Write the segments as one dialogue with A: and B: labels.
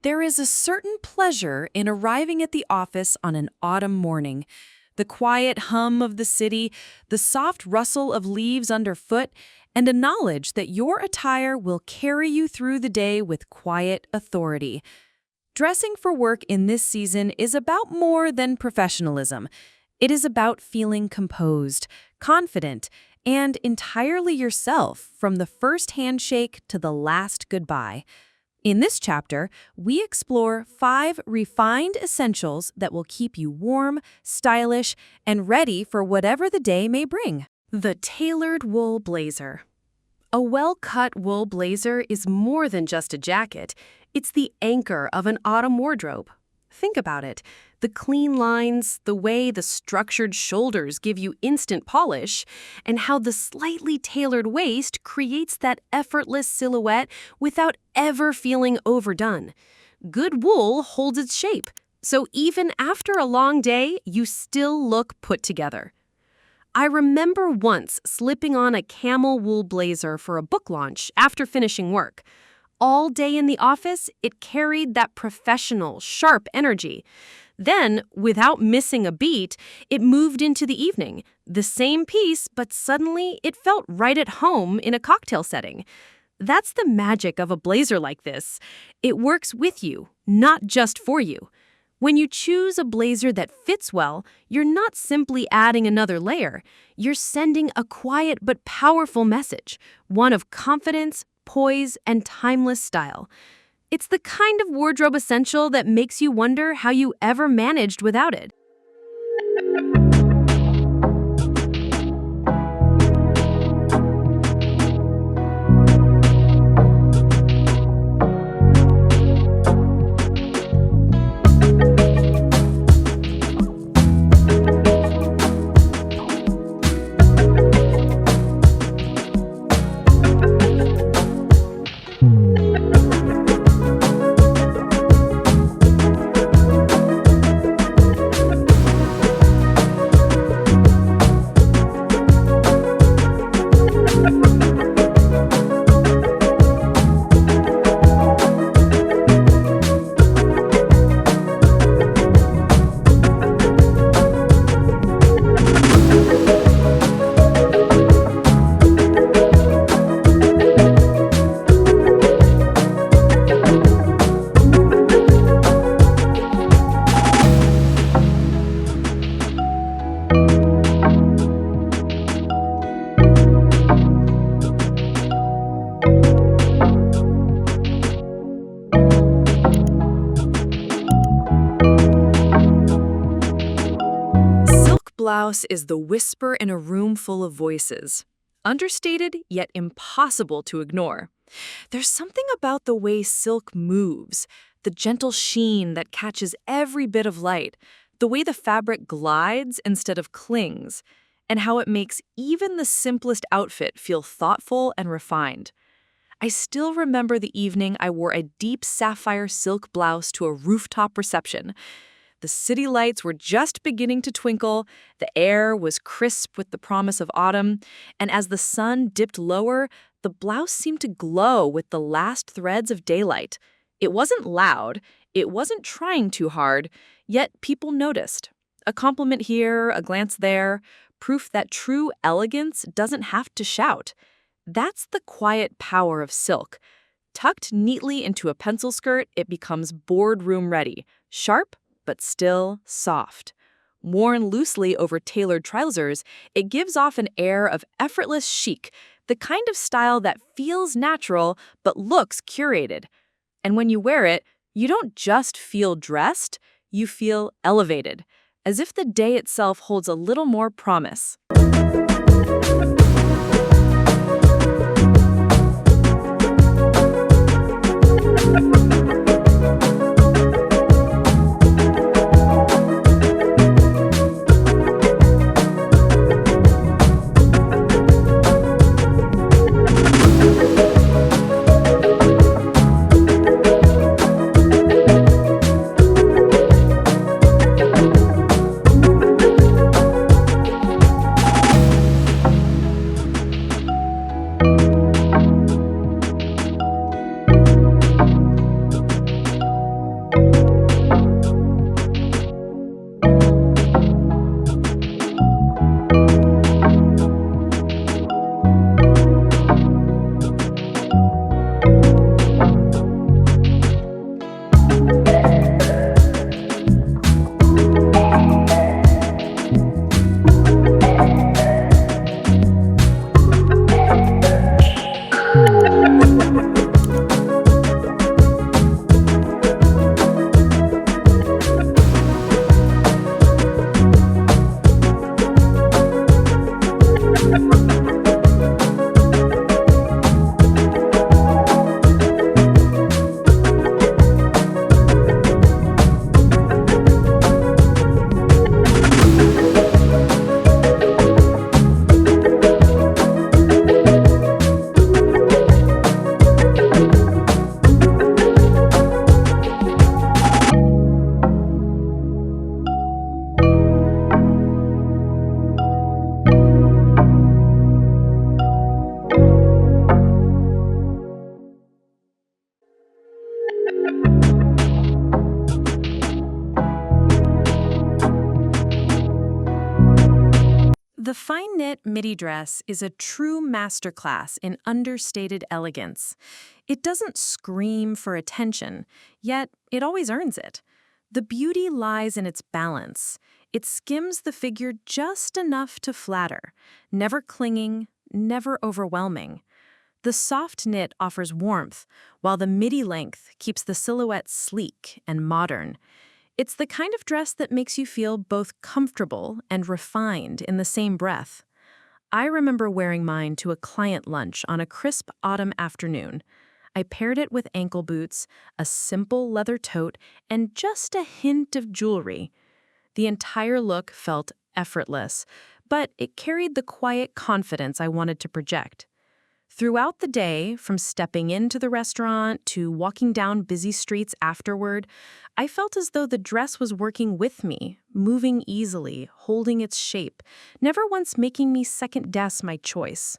A: There is a certain pleasure in arriving at the office on an autumn morning. The quiet hum of the city, the soft rustle of leaves underfoot, and a knowledge that your attire will carry you through the day with quiet authority. Dressing for work in this season is about more than professionalism. It is about feeling composed, confident, and entirely yourself from the first handshake to the last goodbye. In this chapter, we explore 5 refined essentials that will keep you warm, stylish, and ready for whatever the day may bring. The tailored wool blazer. A well-cut wool blazer is more than just a jacket. It's the anchor of an autumn wardrobe. Think about it. The clean lines, the way the structured shoulders give you instant polish, and how the slightly tailored waist creates that effortless silhouette without ever feeling overdone. Good wool holds its shape, so even after a long day, you still look put together. I remember once slipping on a camel wool blazer for a book launch after finishing work. All day in the office, it carried that professional, sharp energy. Then, without missing a beat, it moved into the evening. The same piece, but suddenly it felt right at home in a cocktail setting. That's the magic of a blazer like this. It works with you, not just for you. When you choose a blazer that fits well, you're not simply adding another layer. You're sending a quiet but powerful message, one of confidence, poise, and timeless style. It's the kind of wardrobe essential that makes you wonder how you ever managed without it. Blouse is the whisper in a room full of voices. Understated, yet impossible to ignore. There's something about the way silk moves, the gentle sheen that catches every bit of light, the way the fabric glides instead of clings, and how it makes even the simplest outfit feel thoughtful and refined. I still remember the evening I wore a deep sapphire silk blouse to a rooftop reception. The city lights were just beginning to twinkle, the air was crisp with the promise of autumn, and as the sun dipped lower, the blouse seemed to glow with the last threads of daylight. It wasn't loud, it wasn't trying too hard, yet people noticed. A compliment here, a glance there, proof that true elegance doesn't have to shout. That's the quiet power of silk. Tucked neatly into a pencil skirt, it becomes boardroom ready, sharp, but still soft. Worn loosely over tailored trousers, it gives off an air of effortless chic, the kind of style that feels natural but looks curated. And when you wear it, you don't just feel dressed, you feel elevated, as if the day itself holds a little more promise. The fine knit midi dress is a true masterclass in understated elegance. It doesn't scream for attention, yet it always earns it. The beauty lies in its balance. It skims the figure just enough to flatter, never clinging, never overwhelming. The soft knit offers warmth, while the midi length keeps the silhouette sleek and modern. It's the kind of dress that makes you feel both comfortable and refined in the same breath. I remember wearing mine to a client lunch on a crisp autumn afternoon. I paired it with ankle boots, a simple leather tote, and just a hint of jewelry. The entire look felt effortless, but it carried the quiet confidence I wanted to project. Throughout the day, from stepping into the restaurant to walking down busy streets afterward, I felt as though the dress was working with me, moving easily, holding its shape, never once making me second-guess my choice.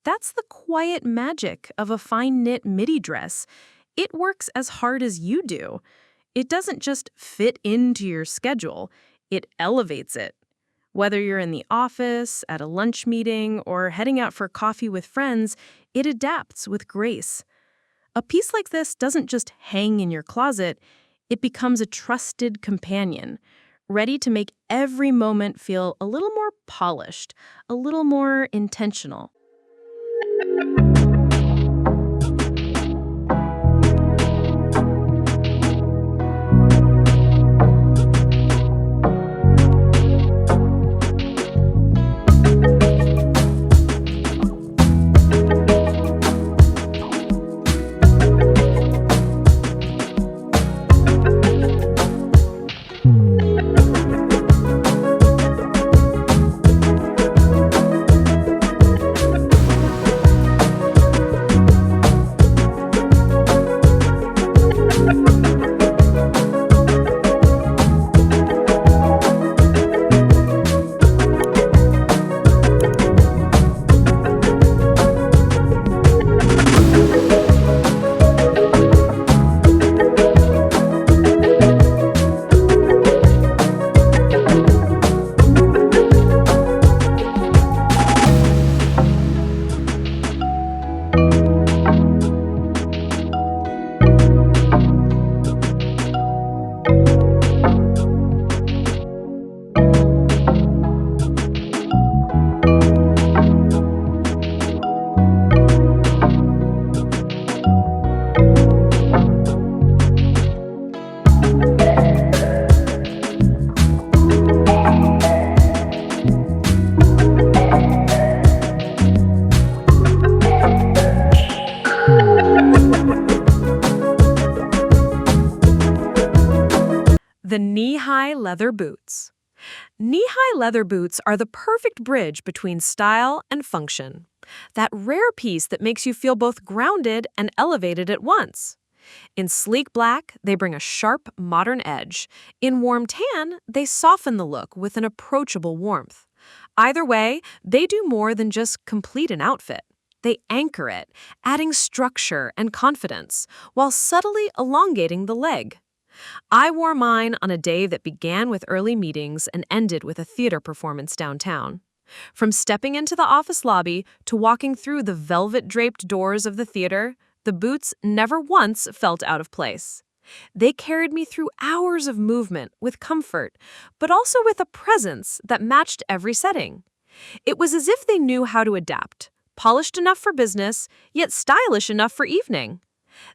A: That's the quiet magic of a fine knit midi dress. It works as hard as you do. It doesn't just fit into your schedule, it elevates it. Whether you're in the office, at a lunch meeting, or heading out for coffee with friends, it adapts with grace. A piece like this doesn't just hang in your closet, it becomes a trusted companion, ready to make every moment feel a little more polished, a little more intentional. The knee-high leather boots. Knee-high leather boots are the perfect bridge between style and function. That rare piece that makes you feel both grounded and elevated at once. In sleek black, they bring a sharp, modern edge. In warm tan, they soften the look with an approachable warmth. Either way, they do more than just complete an outfit. They anchor it, adding structure and confidence, while subtly elongating the leg. I wore mine on a day that began with early meetings and ended with a theater performance downtown. From stepping into the office lobby to walking through the velvet-draped doors of the theater, the boots never once felt out of place. They carried me through hours of movement with comfort, but also with a presence that matched every setting. It was as if they knew how to adapt, polished enough for business, yet stylish enough for evening.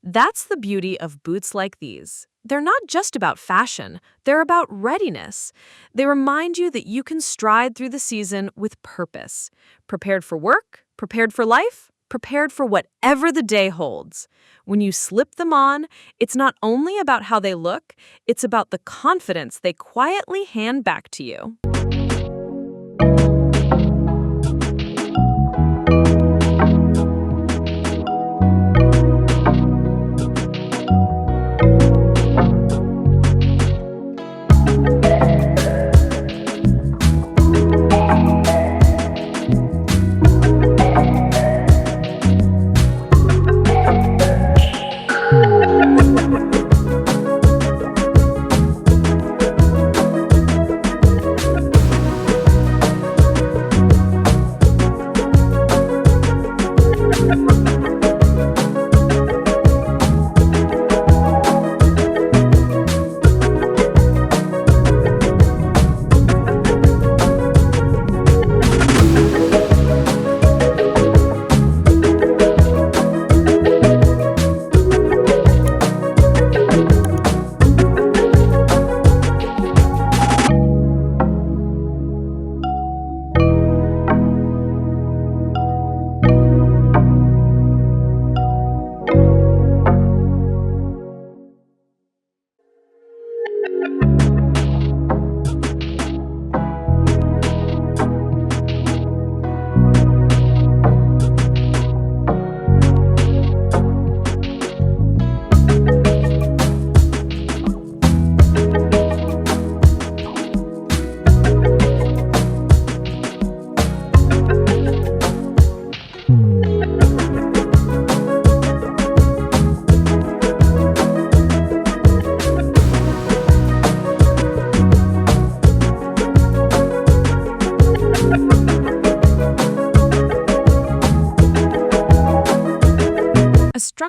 A: That's the beauty of boots like these. They're not just about fashion, they're about readiness. They remind you that you can stride through the season with purpose. Prepared for work, prepared for life, prepared for whatever the day holds. When you slip them on, it's not only about how they look, it's about the confidence they quietly hand back to you.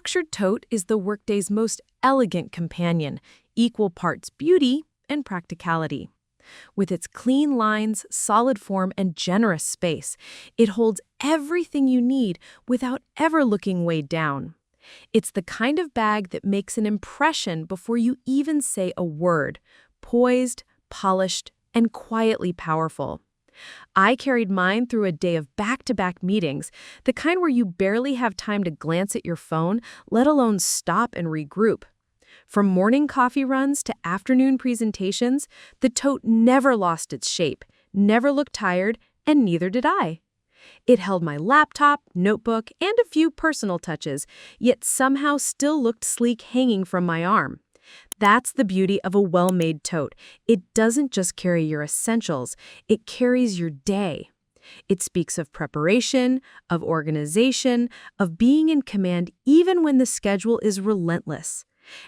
A: structured tote is the workday's most elegant companion, equal parts beauty and practicality. With its clean lines, solid form, and generous space, it holds everything you need without ever looking weighed down. It's the kind of bag that makes an impression before you even say a word, poised, polished, and quietly powerful. I carried mine through a day of back-to-back meetings, the kind where you barely have time to glance at your phone, let alone stop and regroup. From morning coffee runs to afternoon presentations, the tote never lost its shape, never looked tired, and neither did I. It held my laptop, notebook, and a few personal touches, yet somehow still looked sleek hanging from my arm. That's the beauty of a well-made tote. It doesn't just carry your essentials, it carries your day. It speaks of preparation, of organization, of being in command even when the schedule is relentless.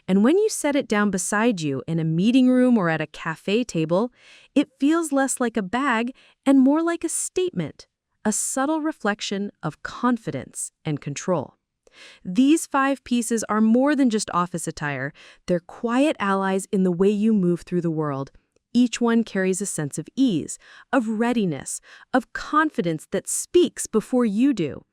A: And when you set it down beside you in a meeting room or at a cafe table, it feels less like a bag and more like a statement, a subtle reflection of confidence and control. These 5 pieces are more than just office attire. They're quiet allies in the way you move through the world. Each one carries a sense of ease, of readiness, of confidence that speaks before you do.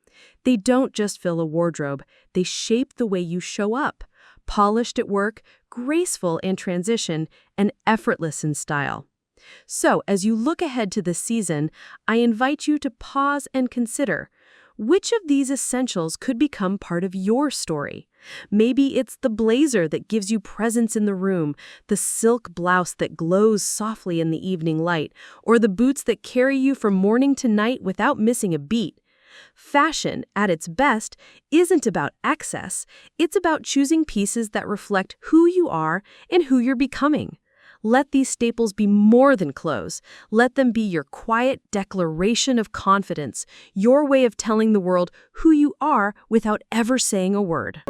A: They don't just fill a wardrobe, they shape the way you show up. Polished at work, graceful in transition, and effortless in style. So, as you look ahead to the season, I invite you to pause and consider, which of these essentials could become part of your story? Maybe it's the blazer that gives you presence in the room, the silk blouse that glows softly in the evening light, or the boots that carry you from morning to night without missing a beat. Fashion, at its best, isn't about excess. It's about choosing pieces that reflect who you are and who you're becoming. Let these staples be more than clothes. Let them be your quiet declaration of confidence, your way of telling the world who you are without ever saying a word.